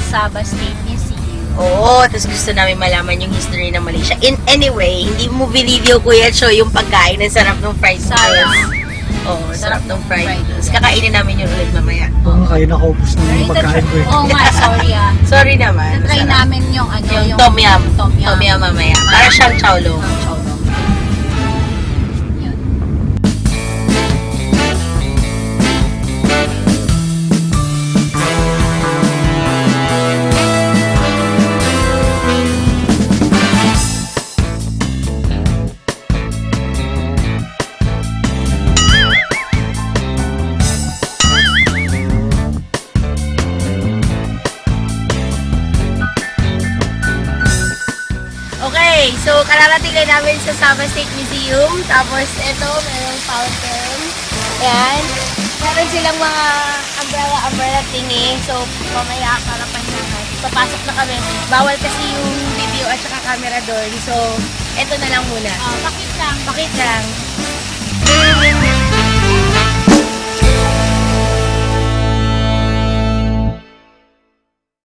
Sabah State Museum. Oo, tapos gusto namin malaman yung history ng Malaysia. In anyway, hindi mo binideo Kuya Cho yung pagkain ng sarap ng fried noodles. Oo, sarap ng fried noodles. Kakainin namin yun ulit mamaya. Oo, kayo nakaubos na yung pagkain ko eh. Oo nga, sorry ah. Sorry naman. Try Sarap. namin yung ano, Yung tom yum. Tom yum. Tom yum mamaya. Para siyang chowlo. Chowdong. Yun. Okay, so kararating lang namin sa Sabah State Museum. Tapos ito, merong fountain. Ayan. Meron silang mga umbrella thingy. So, mamaya harapan naman. Papasok na kami. Bawal kasi yung video at saka camera doon. So, ito na lang muna. Bakit lang? Bakit lang?